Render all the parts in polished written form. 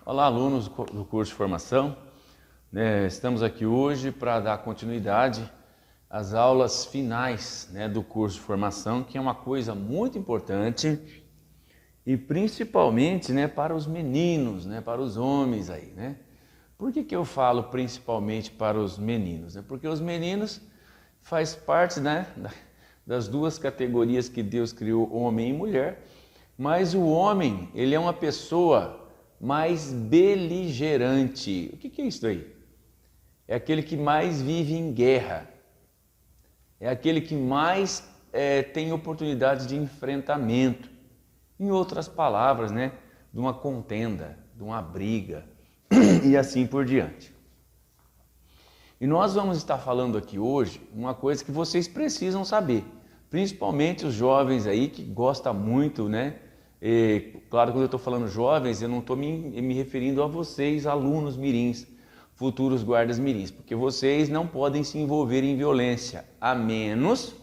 Olá, alunos do curso de formação. Estamos aqui hoje para dar continuidade às aulas finais, do curso de formação, que é uma coisa muito importante e principalmente, para os meninos, para os homens aí, Por que eu falo principalmente para os meninos? Porque os meninos faz parte, das duas categorias que Deus criou, homem e mulher, mas o homem, ele é uma pessoa mais beligerante. O que é isso aí? É aquele que mais vive em guerra, é aquele que mais tem oportunidade de enfrentamento. Em outras palavras, de uma contenda, de uma briga e assim por diante. E nós vamos estar falando aqui hoje uma coisa que vocês precisam saber, principalmente os jovens aí que gostam muito, E, claro, quando eu estou falando jovens, eu não estou me referindo a vocês, alunos mirins, futuros guardas mirins, porque vocês não podem se envolver em violência, a menos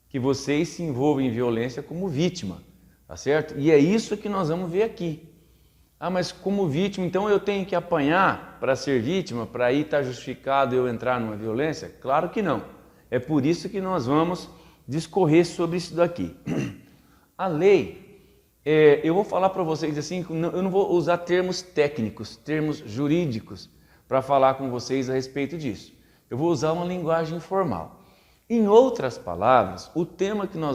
que vocês se envolvam em violência como vítima, tá certo? E é isso que nós vamos ver aqui. Ah, mas como vítima, então eu tenho que apanhar para ser vítima, para aí estar justificado eu entrar numa violência? Claro que não. É por isso que nós vamos discorrer sobre isso daqui. A lei... eu vou falar para vocês assim, eu não vou usar termos técnicos, termos jurídicos para falar com vocês a respeito disso. Eu vou usar uma linguagem informal. Em outras palavras,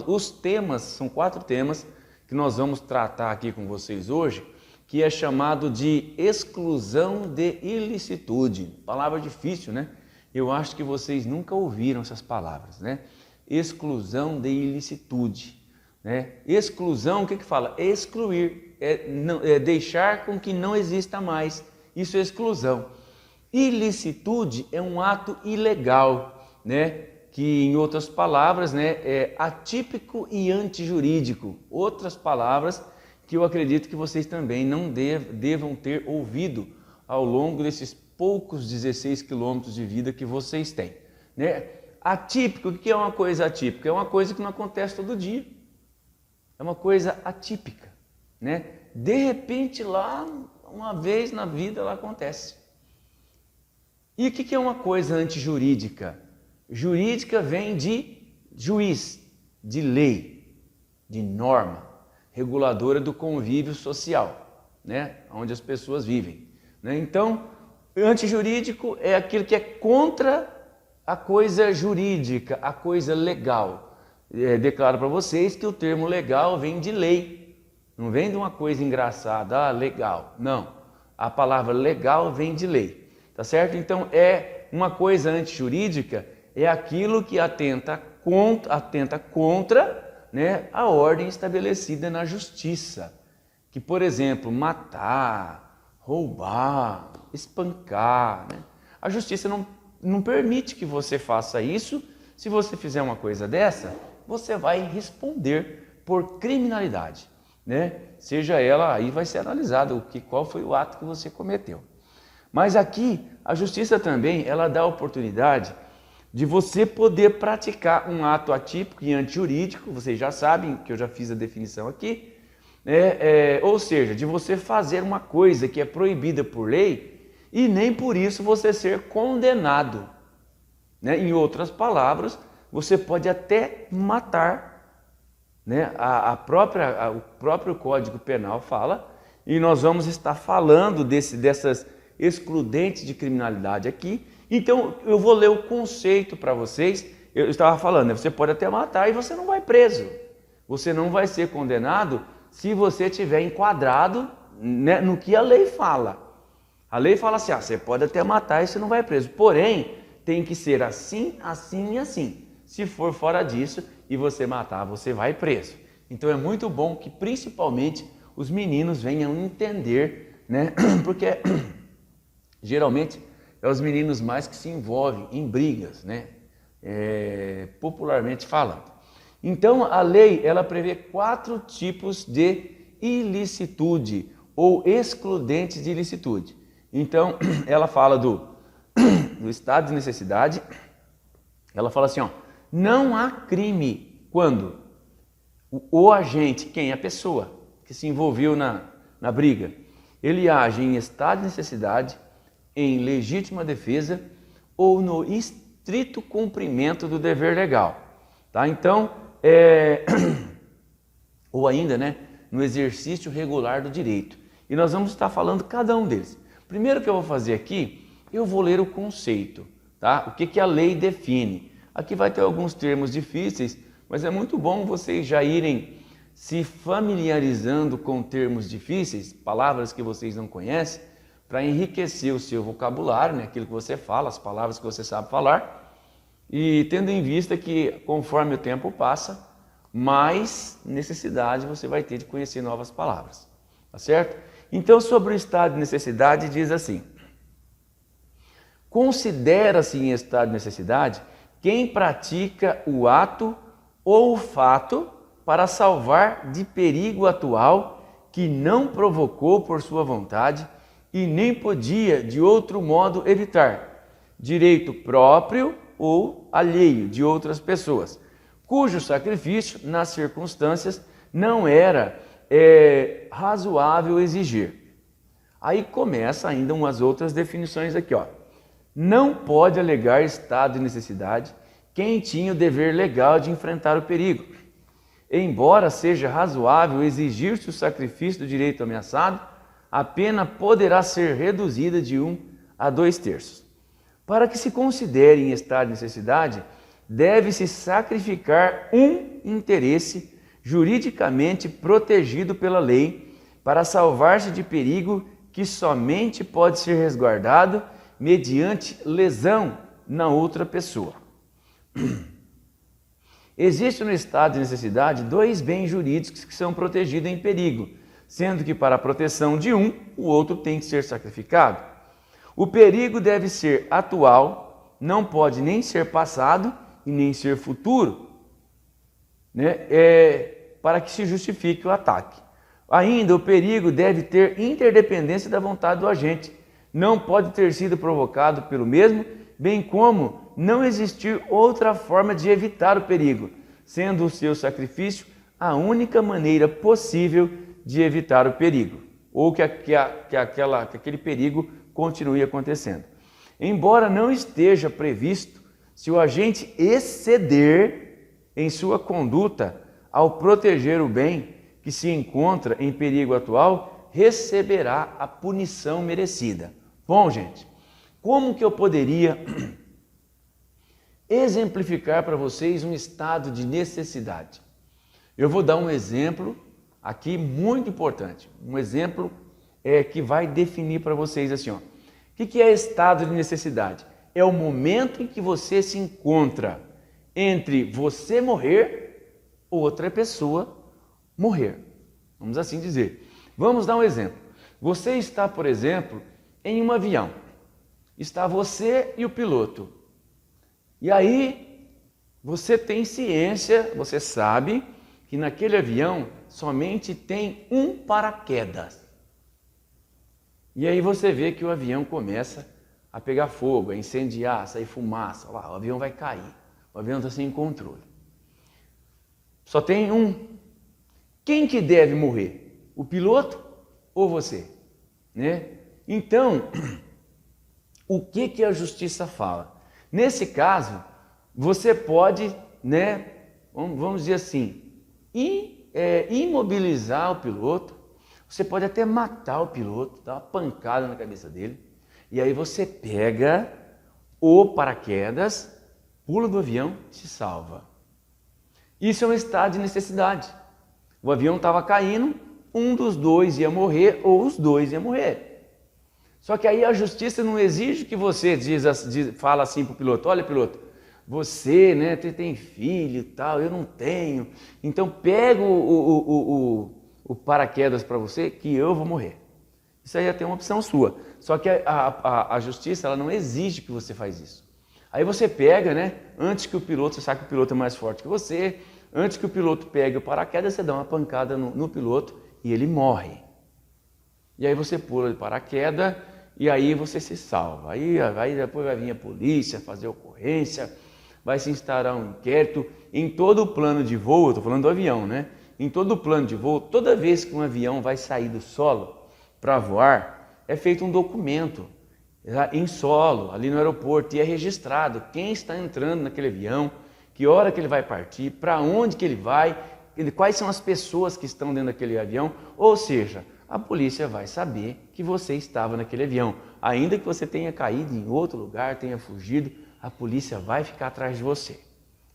os temas, são 4 temas que nós vamos tratar aqui com vocês hoje, que é chamado de exclusão de ilicitude. Palavra difícil, Eu acho que vocês nunca ouviram essas palavras, Exclusão de ilicitude. Exclusão, o que fala? Excluir, deixar com que não exista mais. Isso é exclusão. Ilicitude é um ato ilegal, que em outras palavras, é atípico e antijurídico. Outras palavras que eu acredito que vocês também não devam ter ouvido ao longo desses poucos 16 quilômetros de vida que vocês têm. Atípico, o que é uma coisa atípica? É uma coisa que não acontece todo dia. É uma coisa atípica, De repente lá, uma vez na vida, ela acontece. E o que é uma coisa antijurídica? Jurídica vem de juiz, de lei, de norma, reguladora do convívio social, onde as pessoas vivem. Então, antijurídico é aquilo que é contra a coisa jurídica, a coisa legal. Declaro para vocês que o termo legal vem de lei, não vem de uma coisa engraçada, legal, não. A palavra legal vem de lei, tá certo? Então é uma coisa antijurídica, é aquilo que atenta contra a ordem estabelecida na justiça, que, por exemplo, matar, roubar, espancar, A justiça não permite que você faça isso. Se você fizer uma coisa dessa, você vai responder por criminalidade, Seja ela, aí vai ser analisado qual foi o ato que você cometeu. Mas aqui, a justiça também, ela dá a oportunidade de você poder praticar um ato atípico e antijurídico, vocês já sabem que eu já fiz a definição aqui, ou seja, de você fazer uma coisa que é proibida por lei e nem por isso você ser condenado. Em outras palavras, você pode até matar, o próprio Código Penal fala, e nós vamos estar falando dessas excludentes de criminalidade aqui. Então eu vou ler o conceito para vocês. Eu estava falando, você pode até matar e você não vai preso, você não vai ser condenado se você estiver enquadrado, no que a lei fala. A lei fala assim, você pode até matar e você não vai preso, porém tem que ser assim, assim e assim. Se for fora disso e você matar, você vai preso. Então é muito bom que principalmente os meninos venham entender, Porque geralmente é os meninos mais que se envolvem em brigas, Popularmente falando. Então a lei, ela prevê 4 tipos de ilicitude ou excludentes de ilicitude. Então ela fala do estado de necessidade. Ela fala assim, não há crime quando o agente, quem? A pessoa que se envolveu na briga, Ele age em estado de necessidade, em legítima defesa ou no estrito cumprimento do dever legal. Tá? Então, ou ainda, né, no exercício regular do direito. E nós vamos estar falando cada um deles. Primeiro que eu vou fazer aqui, eu vou ler o conceito, tá? O que a lei define. Aqui vai ter alguns termos difíceis, mas é muito bom vocês já irem se familiarizando com termos difíceis, palavras que vocês não conhecem, para enriquecer o seu vocabulário, né? Aquilo que você fala, as palavras que você sabe falar, e tendo em vista que conforme o tempo passa, mais necessidade você vai ter de conhecer novas palavras, tá certo? Então, sobre o estado de necessidade, diz assim: considera-se em estado de necessidade quem pratica o ato ou o fato para salvar de perigo atual que não provocou por sua vontade e nem podia de outro modo evitar, direito próprio ou alheio de outras pessoas, cujo sacrifício, nas circunstâncias, não era razoável exigir. Aí começa ainda umas outras definições aqui, ó. Não pode alegar estado de necessidade quem tinha o dever legal de enfrentar o perigo. Embora seja razoável exigir-se o sacrifício do direito ameaçado, a pena poderá ser reduzida de 1 a 2/3. Para que se considere em estado de necessidade, deve-se sacrificar um interesse juridicamente protegido pela lei para salvar-se de perigo que somente pode ser resguardado mediante lesão na outra pessoa. Existe no estado de necessidade 2 bens jurídicos que são protegidos em perigo, sendo que para a proteção de um, o outro tem que ser sacrificado. O perigo deve ser atual, não pode nem ser passado e nem ser futuro, né? Para que se justifique o ataque. Ainda, o perigo deve ter interdependência da vontade do agente, não pode ter sido provocado pelo mesmo, bem como não existir outra forma de evitar o perigo, sendo o seu sacrifício a única maneira possível de evitar o perigo, ou que aquele perigo continue acontecendo. Embora não esteja previsto, se o agente exceder em sua conduta ao proteger o bem que se encontra em perigo atual, receberá a punição merecida. Bom, gente, como que eu poderia exemplificar para vocês um estado de necessidade? Eu vou dar um exemplo aqui muito importante, um exemplo que vai definir para vocês assim, ó. O que é estado de necessidade? É o momento em que você se encontra entre você morrer ou outra pessoa morrer. Vamos assim dizer. Vamos dar um exemplo. Você está, por exemplo, em um avião. Está você e o piloto. E aí você tem ciência, você sabe que naquele avião somente tem um paraquedas. E aí você vê que o avião começa a pegar fogo, a incendiar, a sair fumaça. Lá, o avião vai cair. O avião está sem controle. Só tem um. Quem que deve morrer? O piloto ou você? Né? Então, o que a justiça fala? Nesse caso, você pode, né, vamos dizer assim, imobilizar o piloto, você pode até matar o piloto, dar uma pancada na cabeça dele, e aí você pega o paraquedas, pula do avião e se salva. Isso é um estado de necessidade. O avião estava caindo, um dos dois ia morrer ou os dois iam morrer. Só que aí a justiça não exige que você fala assim para o piloto: olha, piloto, você, né, tem filho e tal, eu não tenho, então pega o paraquedas para você que eu vou morrer. Isso aí tem uma opção sua. Só que a justiça ela não exige que você faz isso. Aí você pega, né, antes que o piloto, você sabe que o piloto é mais forte que você, antes que o piloto pegue o paraquedas, você dá uma pancada no piloto e ele morre. E aí você pula de paraquedas e aí você se salva. Aí depois vai vir a polícia fazer ocorrência, vai se instaurar um inquérito. Em todo o plano de voo, eu estou falando do avião, né? Em todo o plano de voo, toda vez que um avião vai sair do solo para voar, é feito um documento em solo, ali no aeroporto, e é registrado quem está entrando naquele avião, que hora que ele vai partir, para onde que ele vai, quais são as pessoas que estão dentro daquele avião, ou seja, a polícia vai saber que você estava naquele avião. Ainda que você tenha caído em outro lugar, tenha fugido, a polícia vai ficar atrás de você,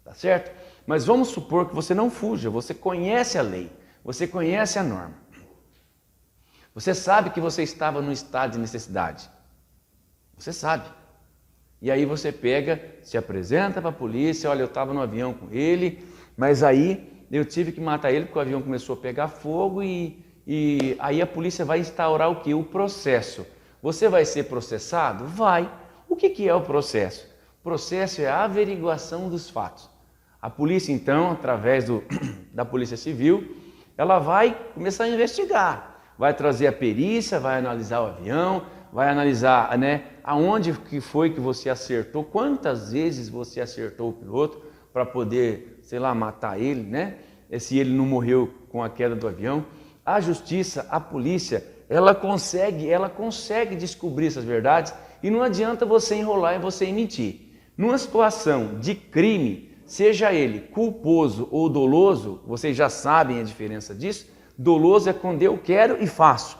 tá certo? Mas vamos supor que você não fuja, você conhece a lei, você conhece a norma. Você sabe que você estava no estado de necessidade. Você sabe. E aí você pega, se apresenta para a polícia, olha, eu estava no avião com ele, mas aí eu tive que matar ele porque o avião começou a pegar fogo e aí a polícia vai instaurar o quê? O processo. Você vai ser processado? Vai. O que é o processo? O processo é a averiguação dos fatos. A polícia, então, através da Polícia Civil, ela vai começar a investigar. Vai trazer a perícia, vai analisar o avião, vai analisar, né, aonde que foi que você acertou, quantas vezes você acertou o piloto para poder, sei lá, matar ele, né? Se ele não morreu com a queda do avião. A justiça, a polícia, ela consegue descobrir essas verdades e não adianta você enrolar e você mentir. Numa situação de crime, seja ele culposo ou doloso, vocês já sabem a diferença disso. Doloso é quando eu quero e faço.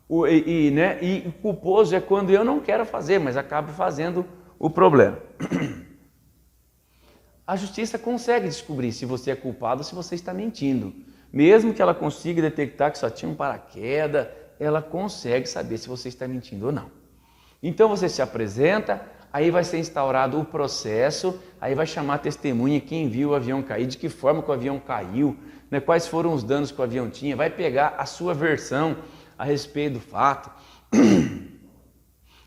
E culposo é quando eu não quero fazer, mas acabo fazendo o problema. A justiça consegue descobrir se você é culpado ou se você está mentindo. Mesmo que ela consiga detectar que só tinha um paraquedas, ela consegue saber se você está mentindo ou não. Então você se apresenta, aí vai ser instaurado o processo, aí vai chamar a testemunha, quem viu o avião cair, de que forma que o avião caiu, né, quais foram os danos que o avião tinha, vai pegar a sua versão a respeito do fato.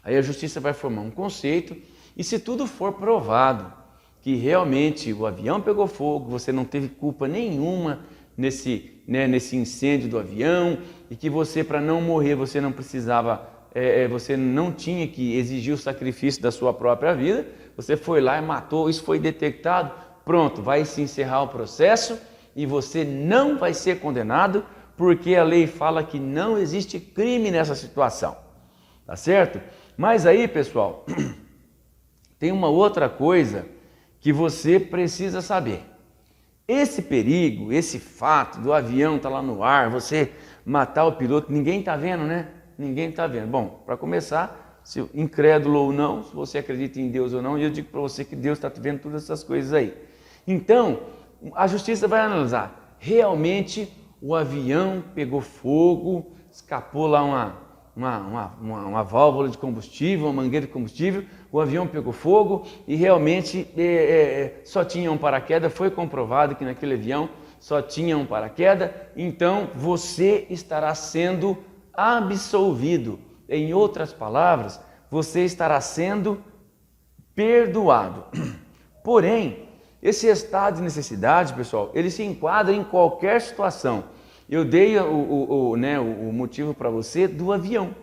Aí a justiça vai formar um conceito e se tudo for provado que realmente o avião pegou fogo, você não teve culpa nenhuma nesse incêndio do avião e que você, para não morrer, você não precisava, você não tinha que exigir o sacrifício da sua própria vida, você foi lá e matou, isso foi detectado, pronto, vai se encerrar o processo e você não vai ser condenado, porque a lei fala que não existe crime nessa situação, tá certo? Mas aí, pessoal, tem uma outra coisa que você precisa saber. Esse perigo, esse fato do avião estar lá no ar, você matar o piloto, ninguém está vendo, né? Ninguém está vendo. Bom, para começar, se incrédulo ou não, se você acredita em Deus ou não, eu digo para você que Deus está vendo todas essas coisas aí. Então, a justiça vai analisar, realmente o avião pegou fogo, escapou lá uma válvula de combustível, uma mangueira de combustível, o avião pegou fogo e realmente só tinha um paraquedas, foi comprovado que naquele avião só tinha um paraquedas, então você estará sendo absolvido. Em outras palavras, você estará sendo perdoado. Porém, esse estado de necessidade, pessoal, ele se enquadra em qualquer situação. Eu dei o motivo para você do avião,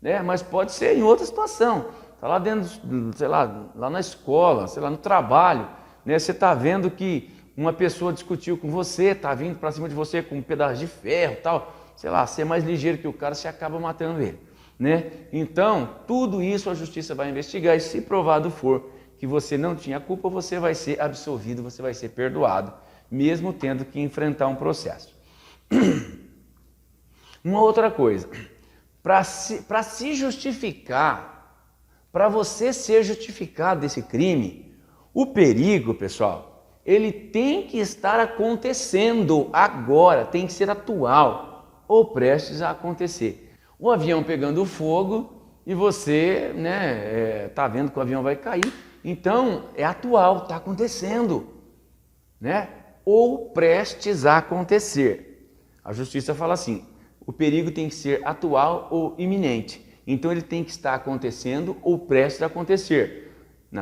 né? Mas pode ser em outra situação. Está lá dentro, sei lá na escola, sei lá, no trabalho, né? Você está vendo que uma pessoa discutiu com você, está vindo para cima de você com um pedaço de ferro, tal, sei lá, ser mais ligeiro que o cara, você acaba matando ele, né? Então, tudo isso a justiça vai investigar e se provado for que você não tinha culpa, você vai ser absolvido, você vai ser perdoado, mesmo tendo que enfrentar um processo. Uma outra coisa, para se justificar, para você ser justificado desse crime, o perigo, pessoal, ele tem que estar acontecendo agora, tem que ser atual ou prestes a acontecer. O avião pegando fogo e você, né, tá vendo que o avião vai cair, então é atual, está acontecendo, né? Ou prestes a acontecer. A justiça fala assim, o perigo tem que ser atual ou iminente. Então ele tem que estar acontecendo ou prestes a acontecer.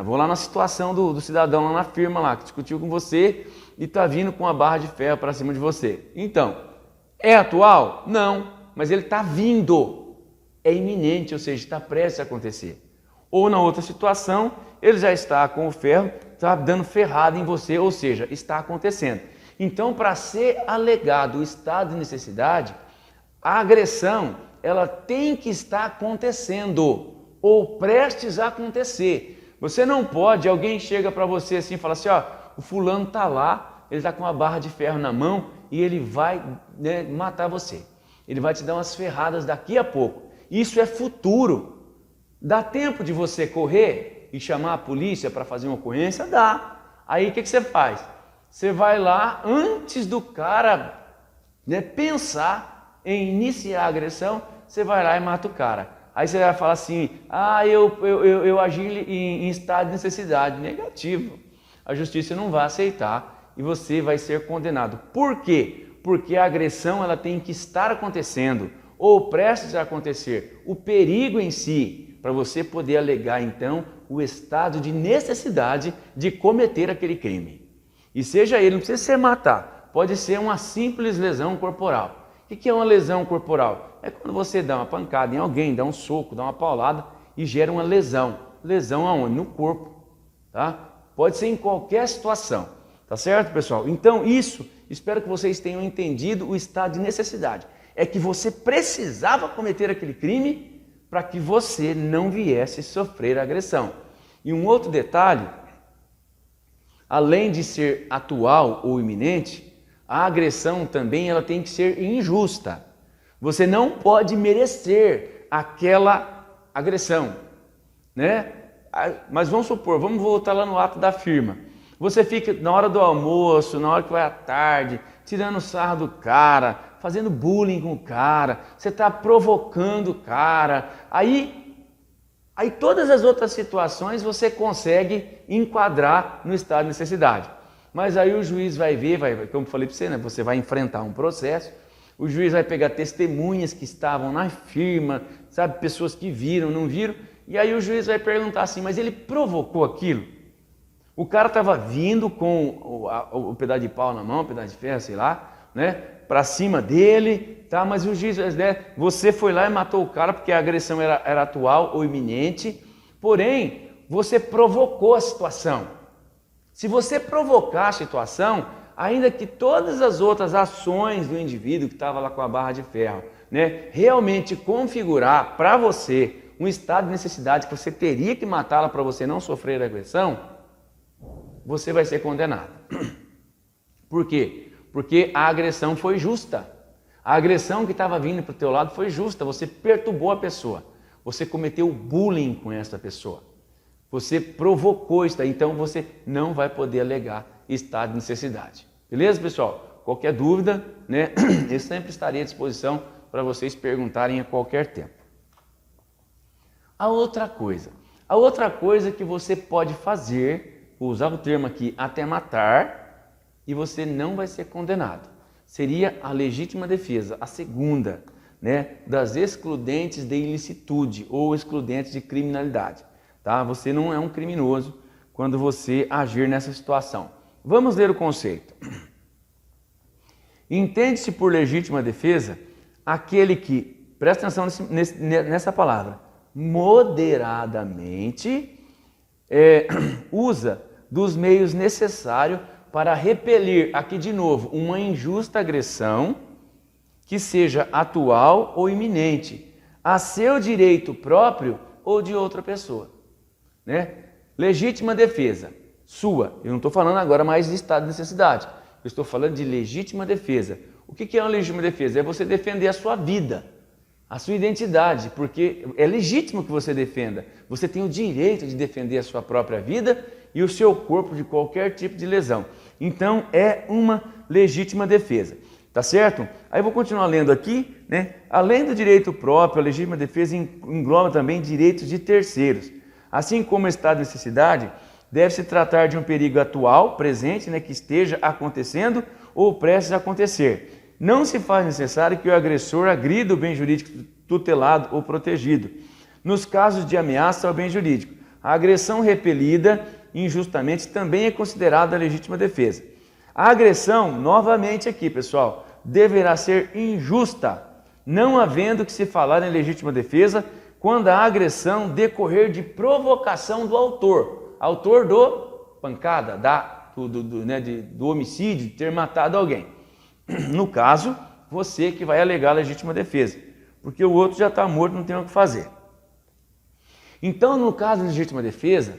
Vou lá na situação do cidadão lá na firma lá, que discutiu com você e está vindo com uma barra de ferro para cima de você. Então, é atual? Não, mas ele está vindo. É iminente, ou seja, está prestes a acontecer. Ou na outra situação, ele já está com o ferro, está dando ferrada em você, ou seja, está acontecendo. Então, para ser alegado o estado de necessidade, a agressão, ela tem que estar acontecendo ou prestes a acontecer. Você não pode, alguém chega para você assim e fala assim, ó, o fulano está lá, ele está com uma barra de ferro na mão e ele vai, né, matar você. Ele vai te dar umas ferradas daqui a pouco. Isso é futuro. Dá tempo de você correr e chamar a polícia para fazer uma ocorrência? Dá. Aí o que você faz? Você vai lá antes do cara, né, pensar em iniciar a agressão, você vai lá e mata o cara. Aí você vai falar assim, eu agi em estado de necessidade. Negativo. A justiça não vai aceitar e você vai ser condenado. Por quê? Porque a agressão ela tem que estar acontecendo ou prestes a acontecer. O perigo em si, para você poder alegar então o estado de necessidade de cometer aquele crime. E seja ele, não precisa ser matar, pode ser uma simples lesão corporal. O que é uma lesão corporal? É quando você dá uma pancada em alguém, dá um soco, dá uma paulada e gera uma lesão. Lesão aonde? No corpo, tá? Pode ser em qualquer situação, tá certo, pessoal? Então isso, espero que vocês tenham entendido o estado de necessidade. É que você precisava cometer aquele crime para que você não viesse sofrer agressão. E um outro detalhe, além de ser atual ou iminente, a agressão também ela tem que ser injusta. Você não pode merecer aquela agressão, né? Mas vamos supor, vamos voltar lá no ato da firma. Você fica na hora do almoço, na hora que vai à tarde, tirando sarro do cara, fazendo bullying com o cara, você está provocando o cara. Aí todas as outras situações você consegue enquadrar no estado de necessidade. Mas aí o juiz vai ver, como eu falei para você, né? Você vai enfrentar um processo, o juiz vai pegar testemunhas que estavam na firma, sabe, pessoas que viram, não viram, e aí o juiz vai perguntar assim, mas ele provocou aquilo? O cara estava vindo com o pedaço de pau na mão, o pedaço de ferro, sei lá, né, para cima dele, tá? Mas o juiz, né, você foi lá e matou o cara porque a agressão era atual ou iminente, porém, você provocou a situação. Se você provocar a situação, ainda que todas as outras ações do indivíduo que estava lá com a barra de ferro, né, realmente configurar para você um estado de necessidade que você teria que matá-la para você não sofrer agressão, você vai ser condenado. Por quê? Porque a agressão foi justa. A agressão que estava vindo para o teu lado foi justa. Você perturbou a pessoa. Você cometeu bullying com essa pessoa. Você provocou isso daí. Então você não vai poder alegar estado de necessidade. Beleza, pessoal? Qualquer dúvida, né? Eu sempre estarei à disposição para vocês perguntarem a qualquer tempo. A outra coisa que você pode fazer, vou usar o termo aqui, até matar, e você não vai ser condenado. Seria a legítima defesa, a segunda, né, das excludentes de ilicitude ou excludentes de criminalidade. Tá? Você não é um criminoso quando você agir nessa situação. Vamos ler o conceito. Entende-se por legítima defesa aquele que, presta atenção nessa palavra, moderadamente usa dos meios necessários para repelir, aqui de novo, uma injusta agressão que seja atual ou iminente, a seu direito próprio ou de outra pessoa. Né? Legítima defesa, sua. Eu não estou falando agora mais de estado de necessidade. Eu estou falando de legítima defesa. O que é uma legítima defesa? É você defender a sua vida, a sua identidade, porque é legítimo que você defenda. Você tem o direito de defender a sua própria vida e o seu corpo de qualquer tipo de lesão. Então é uma legítima defesa, tá certo? Aí eu vou continuar lendo aqui, né? Além do direito próprio, a legítima defesa engloba também direitos de terceiros. Assim como o estado de necessidade, deve-se tratar de um perigo atual, presente, né, que esteja acontecendo ou prestes a acontecer. Não se faz necessário que o agressor agrida o bem jurídico tutelado ou protegido. Nos casos de ameaça ao bem jurídico, a agressão repelida injustamente também é considerada legítima defesa. A agressão, novamente aqui, pessoal, deverá ser injusta, não havendo que se falar em legítima defesa quando a agressão decorrer de provocação do autor do pancada, do homicídio, de ter matado alguém. No caso, você que vai alegar legítima defesa. porque o outro já está morto, não tem o que fazer. Então, no caso de legítima defesa,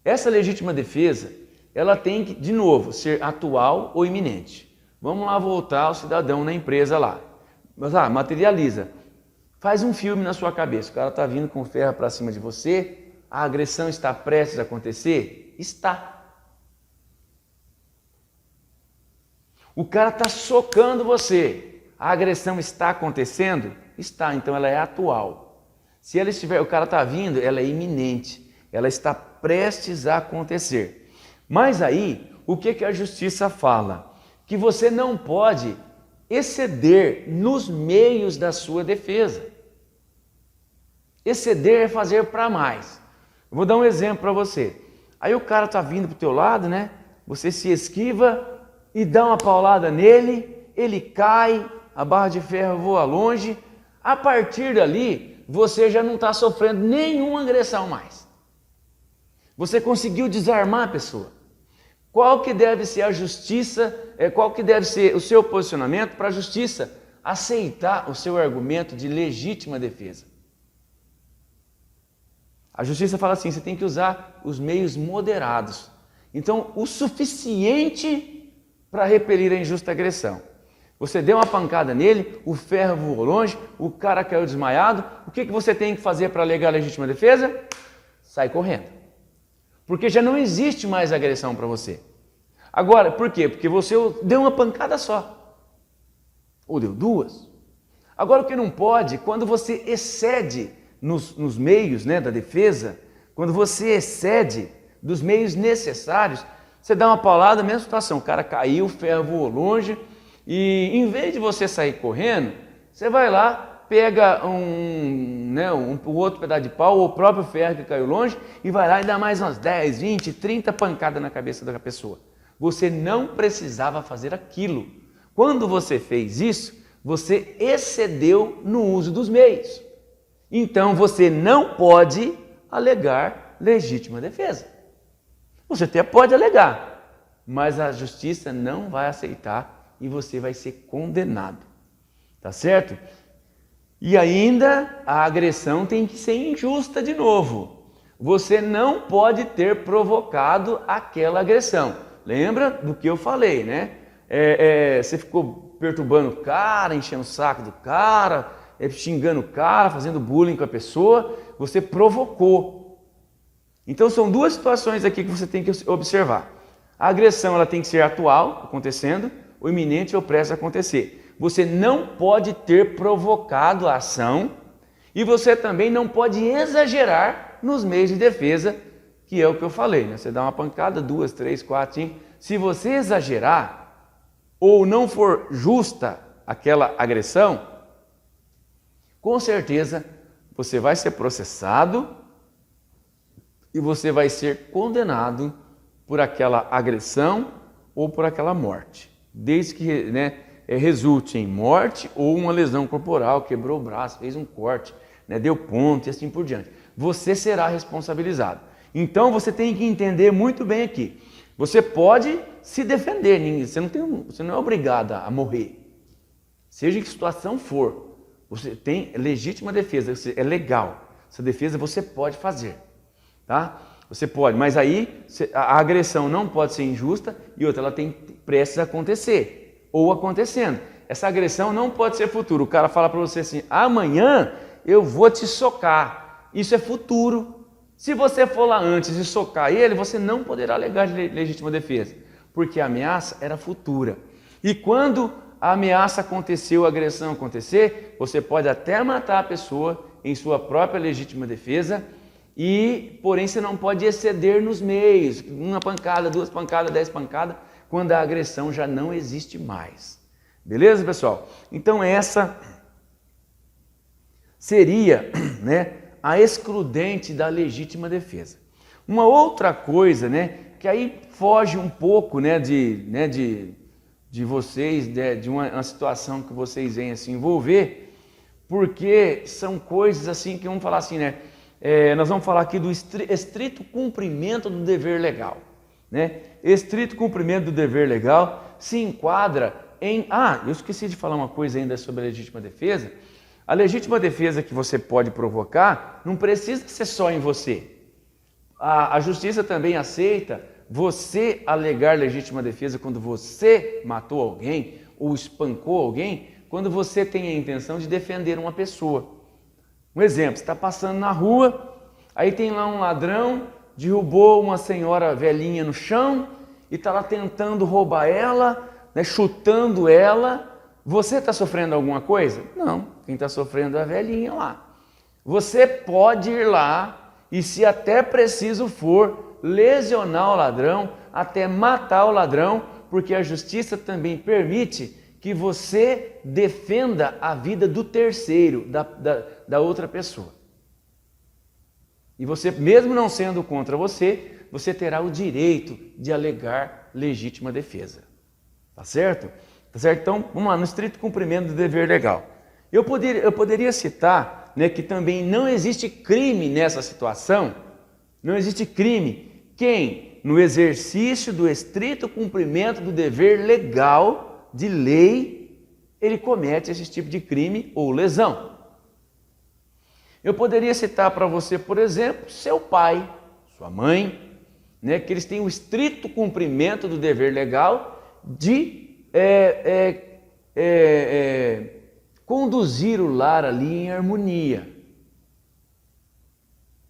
essa legítima defesa, ela tem que, de novo, ser atual ou iminente. Vamos lá voltar ao cidadão na empresa lá. Mas materializa. Faz um filme na sua cabeça. O cara está vindo com ferro para cima de você. A agressão está prestes a acontecer? Está. O cara está socando você. A agressão está acontecendo? Está. Então ela é atual. Se ela estiver, o cara está vindo, ela é iminente. Ela está prestes a acontecer. Mas aí, o que a justiça fala? Que você não pode exceder nos meios da sua defesa. Exceder é fazer para mais. Eu vou dar um exemplo para você. Aí o cara está vindo para o teu lado, né? Você se esquiva e dá uma paulada nele, ele cai, a barra de ferro voa longe. A partir dali, você já não está sofrendo nenhuma agressão mais. Você conseguiu desarmar a pessoa. Qual que deve ser a justiça, qual que deve ser o seu posicionamento para a justiça aceitar o seu argumento de legítima defesa? A justiça fala assim, você tem que usar os meios moderados. Então, o suficiente para repelir a injusta agressão. Você deu uma pancada nele, o ferro voou longe, o cara caiu desmaiado. O que você tem que fazer para alegar a legítima defesa? Sai correndo. Porque já não existe mais agressão para você. Agora, por quê? Porque você deu uma pancada só. Ou deu duas. Agora, o que não pode, quando você excede nos meios, né, da defesa, quando você excede dos meios necessários, você dá uma paulada, mesma situação. O cara caiu, o ferro voou longe, e em vez de você sair correndo, você vai lá, pega o outro pedaço de pau, ou o próprio ferro que caiu longe, e vai lá e dá mais umas 10, 20, 30 pancadas na cabeça da pessoa. Você não precisava fazer aquilo. Quando você fez isso, você excedeu no uso dos meios. Então você não pode alegar legítima defesa. Você até pode alegar, mas a justiça não vai aceitar e você vai ser condenado. Tá certo? E ainda a agressão tem que ser injusta de novo. Você não pode ter provocado aquela agressão. Lembra do que eu falei, né? Você ficou perturbando o cara, enchendo o saco do cara, xingando o cara, fazendo bullying com a pessoa, você provocou. Então são duas situações aqui que você tem que observar. A agressão ela tem que ser atual, acontecendo, ou iminente ou prestes a acontecer. Você não pode ter provocado a ação e você também não pode exagerar nos meios de defesa, que é o que eu falei, né? Você dá uma pancada, 2, 3, 4, 5. Se você exagerar ou não for justa aquela agressão, com certeza você vai ser processado e você vai ser condenado por aquela agressão ou por aquela morte, desde que, né, resulte em morte ou uma lesão corporal, quebrou o braço, fez um corte, né, deu ponto e assim por diante. Você será responsabilizado. Então você tem que entender muito bem aqui. Você pode se defender, você não é obrigado a morrer. Seja em que situação for, você tem legítima defesa, é legal. Essa defesa você pode fazer, tá? Você pode, mas aí a agressão não pode ser injusta e outra, ela tem prestes a acontecer ou acontecendo. Essa agressão não pode ser futuro. O cara fala para você assim, amanhã eu vou te socar. Isso é futuro. Se você for lá antes e socar ele, você não poderá alegar legítima defesa, porque a ameaça era futura. E quando a ameaça aconteceu, a agressão acontecer, você pode até matar a pessoa em sua própria legítima defesa, porém você não pode exceder nos meios, uma pancada, 2 pancadas, 10 pancadas, quando a agressão já não existe mais. Beleza, pessoal? Então essa seria, né, a excludente da legítima defesa. Uma outra coisa, né, que aí foge um pouco, né, de vocês, de uma situação que vocês venham se envolver, porque são coisas assim que vamos falar assim, né, nós vamos falar aqui do estrito cumprimento do dever legal, né? Estrito cumprimento do dever legal se enquadra em... eu esqueci de falar uma coisa ainda sobre a legítima defesa. A legítima defesa que você pode provocar não precisa ser só em você. A justiça também aceita você alegar legítima defesa quando você matou alguém ou espancou alguém, quando você tem a intenção de defender uma pessoa. Um exemplo, você está passando na rua, aí tem lá um ladrão, derrubou uma senhora velhinha no chão e está lá tentando roubar ela, né, chutando ela. Você está sofrendo alguma coisa? Não, quem está sofrendo é a velhinha lá. Você pode ir lá e, se até preciso for, lesionar o ladrão, até matar o ladrão, porque a justiça também permite que você defenda a vida do terceiro, da outra pessoa. E você, mesmo não sendo contra você, você terá o direito de alegar legítima defesa. Tá certo? Tá certo? Então, vamos lá, no estrito cumprimento do dever legal. Eu poderia citar, né, que também não existe crime nessa situação, não existe crime. Quem, no exercício do estrito cumprimento do dever legal, de lei, ele comete esse tipo de crime ou lesão. Eu poderia citar para você, por exemplo, seu pai, sua mãe, né, que eles têm o estrito cumprimento do dever legal de conduzir o lar ali em harmonia.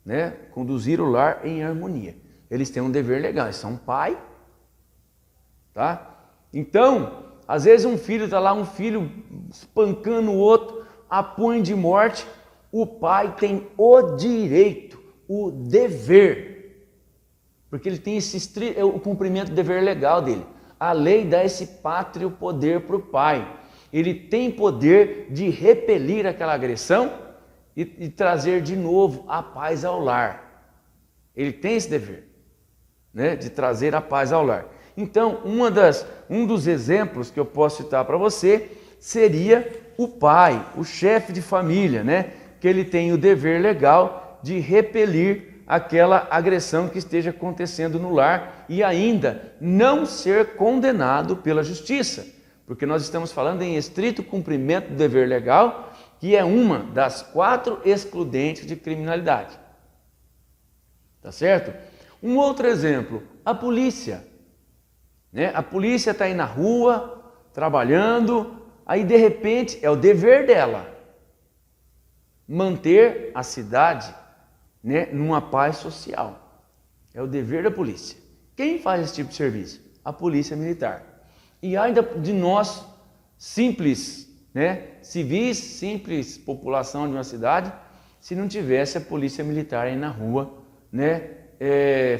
Né? Conduzir o lar em harmonia. Eles têm um dever legal, eles são pai. Tá? Então, às vezes um filho está lá, um filho espancando o outro, a punho de morte. O pai tem o direito, o dever, porque ele tem o cumprimento do dever legal dele. A lei dá esse pátrio poder para o pai. Ele tem poder de repelir aquela agressão e trazer de novo a paz ao lar. Ele tem esse dever, né, de trazer a paz ao lar. Então, um dos exemplos que eu posso citar para você seria o pai, o chefe de família, né, que ele tem o dever legal de repelir aquela agressão que esteja acontecendo no lar e ainda não ser condenado pela justiça, porque nós estamos falando em estrito cumprimento do dever legal, que é uma das 4 excludentes de criminalidade. Tá certo? Um outro exemplo, a polícia. Né? A polícia está aí na rua, trabalhando, aí de repente é o dever dela manter a cidade, né, numa paz social. É o dever da polícia. Quem faz esse tipo de serviço? A polícia militar. E ainda de nós, simples, né, civis, simples população de uma cidade, se não tivesse a polícia militar aí na rua, né,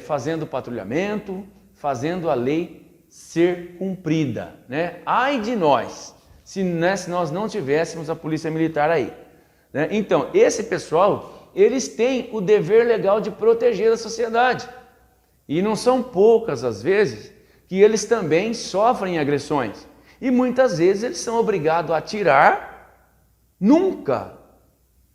fazendo patrulhamento, fazendo a lei ser cumprida. Né? Ai de nós, se nós não tivéssemos a polícia militar aí. Né? Então, esse pessoal, eles têm o dever legal de proteger a sociedade. E não são poucas as vezes que eles também sofrem agressões. E muitas vezes eles são obrigados a atirar. Nunca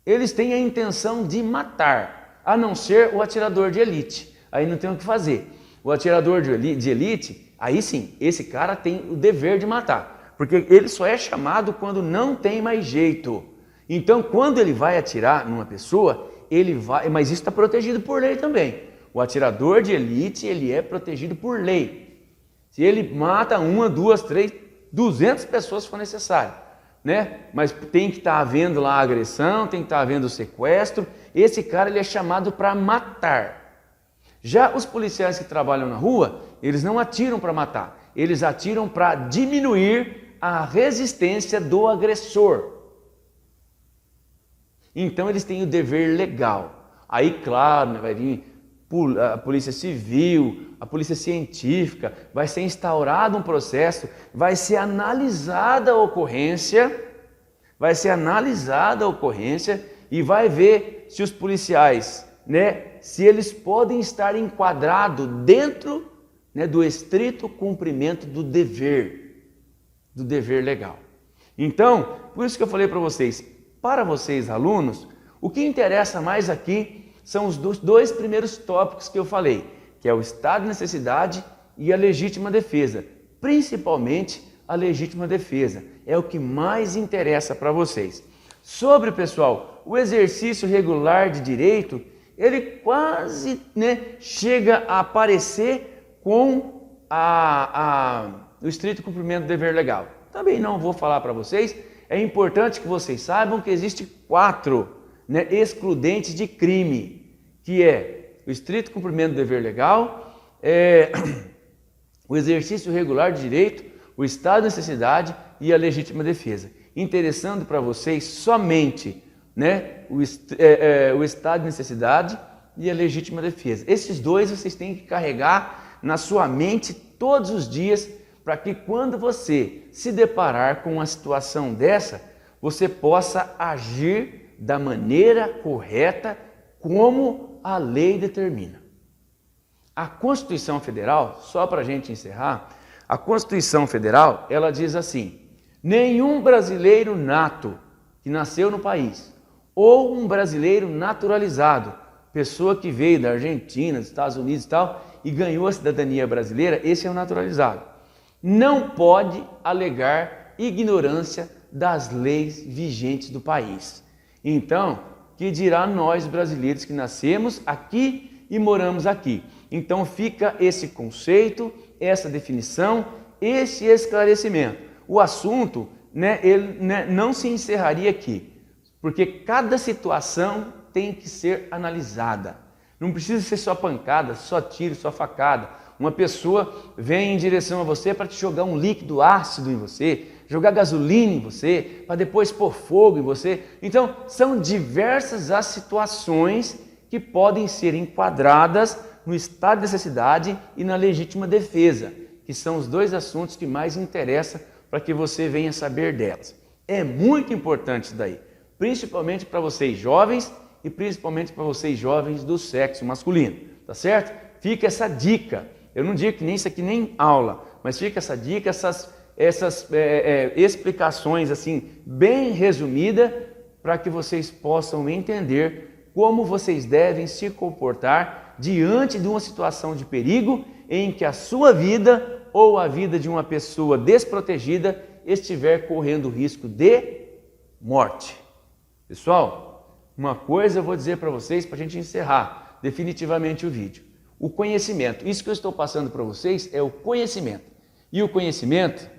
eles têm a intenção de matar, a não ser o atirador de elite. Aí não tem o que fazer. O atirador de elite, aí sim, esse cara tem o dever de matar. Porque ele só é chamado quando não tem mais jeito. Então, quando ele vai atirar numa pessoa, ele vai, mas isso está protegido por lei também. O atirador de elite, ele é protegido por lei. Se ele mata 1, 2, 3, 200 pessoas se for necessário, né? Mas tem que estar havendo lá a agressão, tem que estar havendo o sequestro. Esse cara, ele é chamado para matar. Já os policiais que trabalham na rua, eles não atiram para matar, eles atiram para diminuir a resistência do agressor. Então eles têm o dever legal. Aí, claro, né, vai vir a polícia civil, a polícia científica, vai ser instaurado um processo, vai ser analisada a ocorrência, e vai ver se os policiais, né, se eles podem estar enquadrados dentro, né, do estrito cumprimento do dever legal. Então, por isso que eu falei para vocês, alunos, o que interessa mais aqui são os 2 primeiros tópicos que eu falei, que é o estado de necessidade e a legítima defesa. Principalmente a legítima defesa, é o que mais interessa para vocês. Sobre, pessoal, o exercício regular de direito, ele quase, chega a aparecer com o estrito cumprimento do dever legal. Também não vou falar para vocês, é importante que vocês saibam que existe 4 excludentes de crime, que é o estrito cumprimento do dever legal, o exercício regular de direito, o estado de necessidade e a legítima defesa. Interessando para vocês somente o estado de necessidade e a legítima defesa. Esses dois vocês têm que carregar na sua mente todos os dias, para que quando você se deparar com uma situação dessa, você possa agir da maneira correta como a lei determina. A Constituição Federal, só para a gente encerrar, a Constituição Federal, ela diz assim: nenhum brasileiro nato que nasceu no país ou um brasileiro naturalizado, pessoa que veio da Argentina, dos Estados Unidos e tal, e ganhou a cidadania brasileira, esse é o naturalizado, não pode alegar ignorância das leis vigentes do país. Então, que dirá nós brasileiros que nascemos aqui e moramos aqui? Então fica esse conceito, essa definição, esse esclarecimento. O assunto, ele não se encerraria aqui, porque cada situação tem que ser analisada. Não precisa ser só pancada, só tiro, só facada. Uma pessoa vem em direção a você para te jogar um líquido ácido em você, jogar gasolina em você, para depois pôr fogo em você. Então, são diversas as situações que podem ser enquadradas no estado de necessidade e na legítima defesa, que são os dois assuntos que mais interessam para que você venha saber delas. É muito importante isso daí, principalmente para vocês jovens e principalmente para vocês jovens do sexo masculino, tá certo? Fica essa dica. Eu não digo que nem isso aqui nem aula, mas fica essa dica, essas explicações assim bem resumidas para que vocês possam entender como vocês devem se comportar diante de uma situação de perigo em que a sua vida ou a vida de uma pessoa desprotegida estiver correndo risco de morte. Pessoal, uma coisa eu vou dizer para vocês para a gente encerrar definitivamente o vídeo. O conhecimento, isso que eu estou passando para vocês é o conhecimento. E o conhecimento,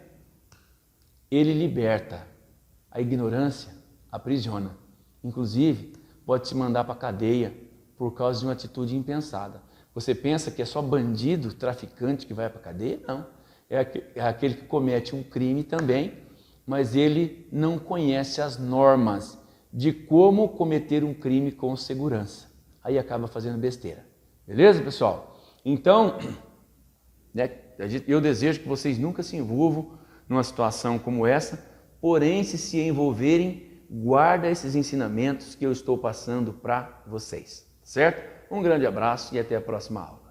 ele liberta. A ignorância aprisiona. Inclusive, pode te mandar para a cadeia por causa de uma atitude impensada. Você pensa que é só bandido, traficante que vai para a cadeia? Não. É aquele que comete um crime também, mas ele não conhece as normas de como cometer um crime com segurança. Aí acaba fazendo besteira. Beleza, pessoal? Então, eu desejo que vocês nunca se envolvam numa situação como essa, porém, se envolverem, guarda esses ensinamentos que eu estou passando para vocês, certo? Um grande abraço e até a próxima aula.